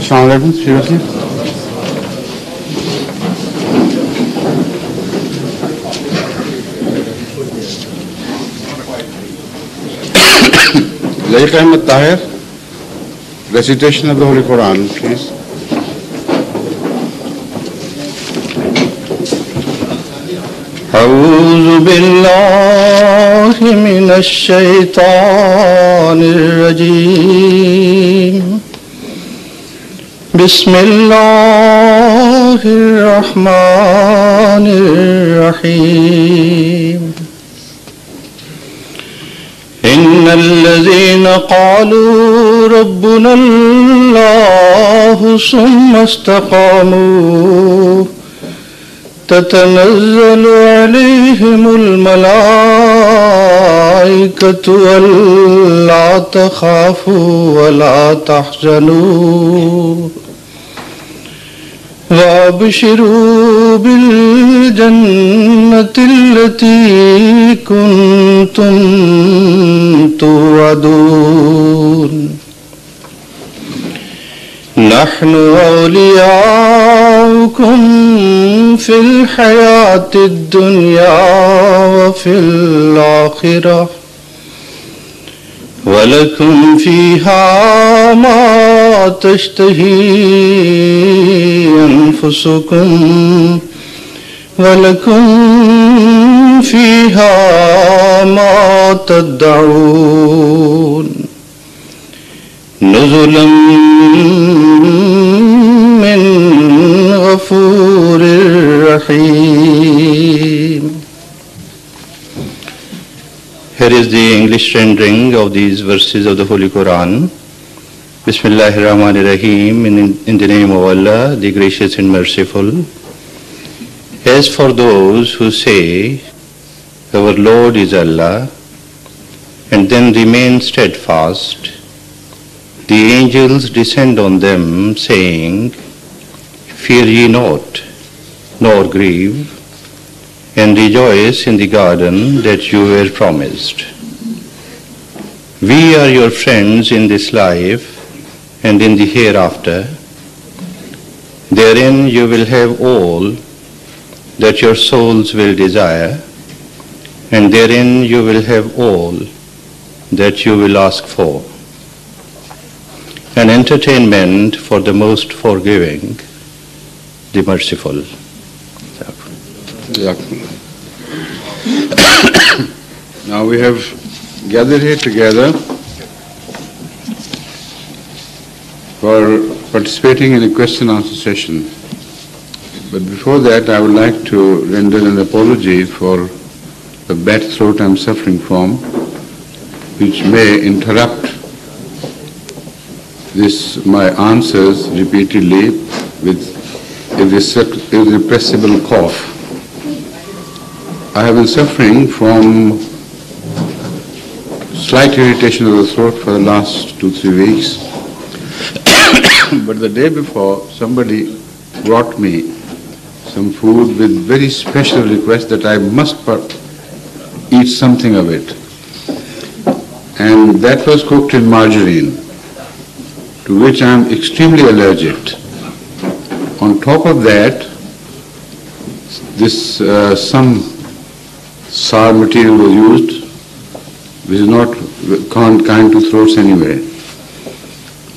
Assalamu alaikum, seriously. Laik Ahmed Tahir, recitation of the Holy Quran, please. أعوذ بالله من الشيطان الرجيم بسم الله الرحمن الرحيم إن الذين قالوا ربنا الله ثم استقاموا تتنزل عليهم الملائكة ألا تخافوا ولا تحزنوا وابشروا بالجنة التي كنتم توعدون نحن أولياؤكم في الحياة الدنيا وفي الآخرة ولكم فيها ما تشتهي أنفسكم ولكم فيها ما تدعون نزلا من غفور رحيم. Here is the English rendering of these verses of the Holy Quran. Bismillahir Rahmanir Rahim, in the name of Allah, the Gracious and Merciful. As for those who say, our Lord is Allah, and then remain steadfast, the angels descend on them, saying, fear ye not, nor grieve, and rejoice in the garden that you were promised. We are your friends in this life and in the hereafter. Therein you will have all that your souls will desire, and therein you will have all that you will ask for. An entertainment for the most forgiving, the merciful. Now we have gathered here together for participating in a question-answer session. But before that, I would like to render an apology for the bad throat I'm suffering from, which may interrupt my answers repeatedly with irrepressible cough. I have been suffering from slight irritation of the throat for the last 2-3 weeks. But the day before, somebody brought me some food with very special request that I must eat something of it. And that was cooked in margarine, to which I am extremely allergic. On top of that, some sour material was used, which is not kind to throats anyway.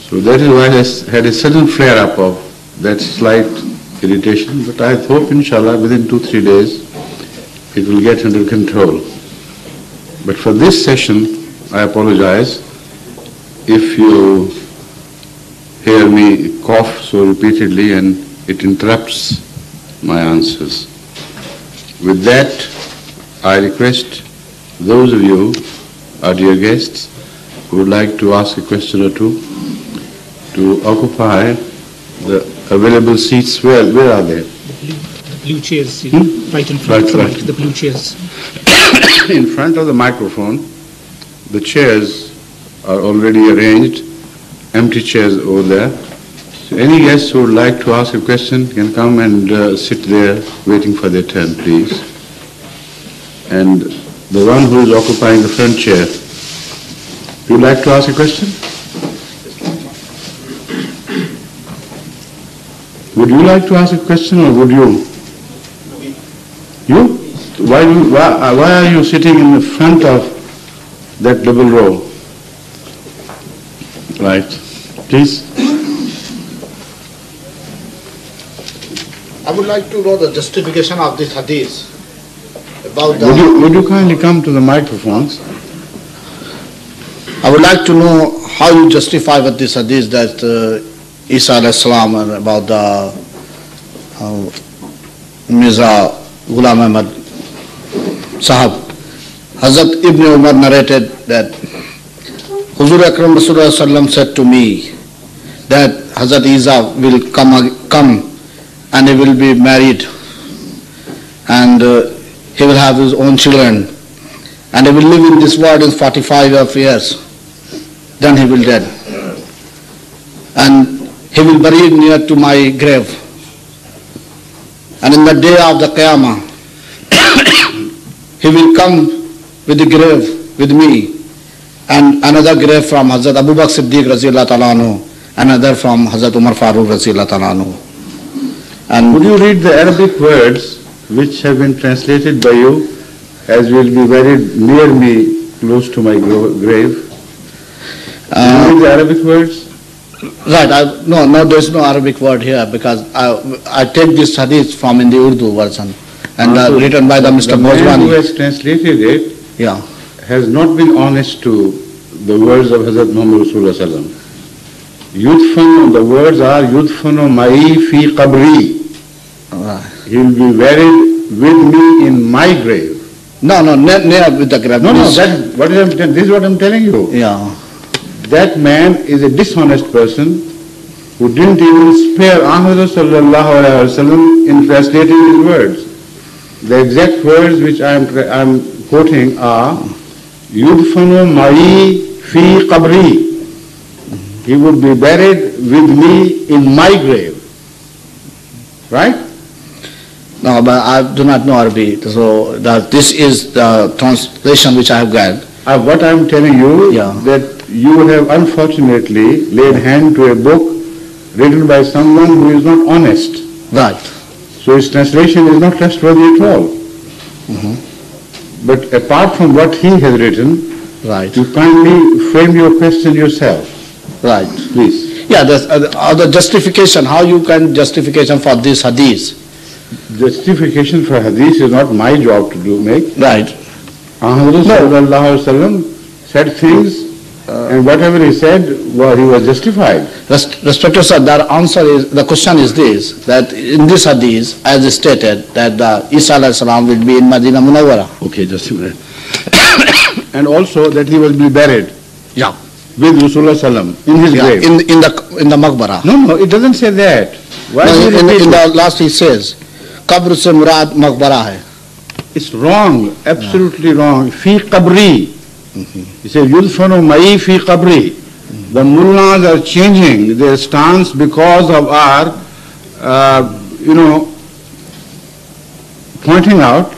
So that is why I had a sudden flare-up of that slight irritation, but I hope, inshallah, within 2-3 days, it will get under control. But for this session, I apologize if you hear me cough so repeatedly and it interrupts my answers. With that, I request those of you, our dear guests, who would like to ask a question or two, to occupy the available seats. Where are they? The blue chairs, right in front of the mic, the blue chairs. In front of the microphone, the chairs are already arranged, empty chairs over there. So any guests who would like to ask a question can come and sit there waiting for their turn, please. And the one who is occupying the front chair, would you like to ask a question? Would you like to ask a question or would you? You? Why are you sitting in the front of that double row? Right. Please. I would like to know the justification of this hadith about the... Would you kindly come to the microphones? I would like to know how you justify with this hadith that Isa alayhi salam and about the Mirza Ghulam Ahmad Sahab. Hazrat Ibn Umar narrated that Huzur Akram Rasulullah sallam said to me that Hazrat Isa will come and he will be married and he will have his own children and he will live in this world in 45 years. Then he will dead. And he will bury near to my grave. And in the day of the Qiyamah, he will come with the grave with me and another grave from Hazrat Abu Bakr Siddiq Raziyallahu Ta'ala Anhu, another from Hazrat Umar Farooq Raziyallahu Ta'ala Anhu. And would you read the Arabic words which have been translated by you as will be buried near me close to my grave? Read the Arabic words? Right, no, there is no Arabic word here because I take this hadith from in the Urdu version and written by the Mr. Man who Mozwani. has translated it has not been honest to the words of Hazrat Muhammad Rasulullah sallam. Yudfanu, the words are Yudfanu ma'i fi qabri. He will be buried with me in my grave. No, near with the grave. No, this is what I'm telling you. Yeah. That man is a dishonest person who didn't even spare Ahmad sallallahu alaihi wasallam in translating his words. The exact words which I am quoting are Yudfanu ma'i fi qabri. He would be buried with me in my grave. Right? No, but I do not know Arabic, so this is the translation which I have got. What I am telling you that you have unfortunately laid hand to a book written by someone who is not honest. Right. So his translation is not trustworthy at all. But apart from what he has written, you kindly frame your question yourself. Right. Please. Yeah, the justification, how you can justification for this hadith. Justification for hadith is not my job to make. Right. Ahmad sallallahu alaihi wasallam said things and whatever he said, he was justified. Respected sir, the question is this, that in this hadith, as stated, that Isa alayhi salam will be in Madinah Munawwara. Okay, just a minute. And also that he will be buried. Yeah. With Rasulullah sallam in his grave. In the Maqbara. No, it doesn't say that. Why in the last he says, Qabr se murad Maqbara hai. It's wrong, absolutely wrong. Fi qabri. He says, Yudfanu ma'i fi qabri. The mullahs are changing their stance because of our, pointing out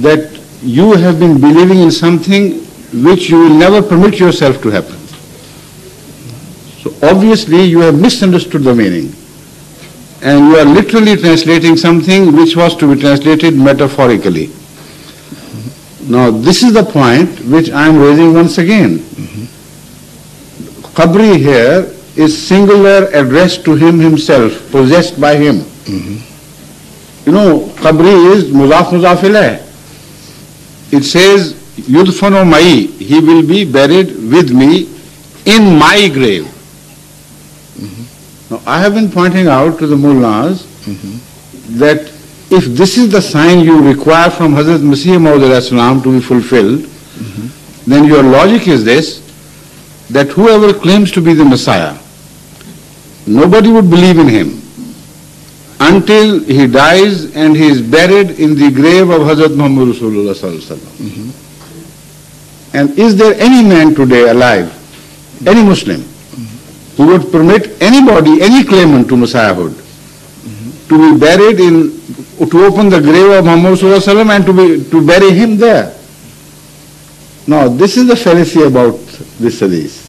that you have been believing in something which you will never permit yourself to happen. So obviously you have misunderstood the meaning. And you are literally translating something which was to be translated metaphorically. Now this is the point which I am raising once again. Qabri here is singular addressed to him himself, possessed by him. Qabri is muzaf ilayh. It says, Yudfanu ma'i, he will be buried with me in my grave. Now, I have been pointing out to the mullahs that if this is the sign you require from Hazrat Masih Maud to be fulfilled, then your logic is this, that whoever claims to be the Messiah, nobody would believe in him until he dies and he is buried in the grave of Hazrat Muhammad Rasulullah sallallahu alaihi wasallam. And is there any man today alive, any Muslim, who would permit anybody, any claimant to Messiahhood, to be buried to open the grave of Muhammad Sallallahu Alaihi Wasallam and to bury him there? Now, this is the fallacy about this hadith.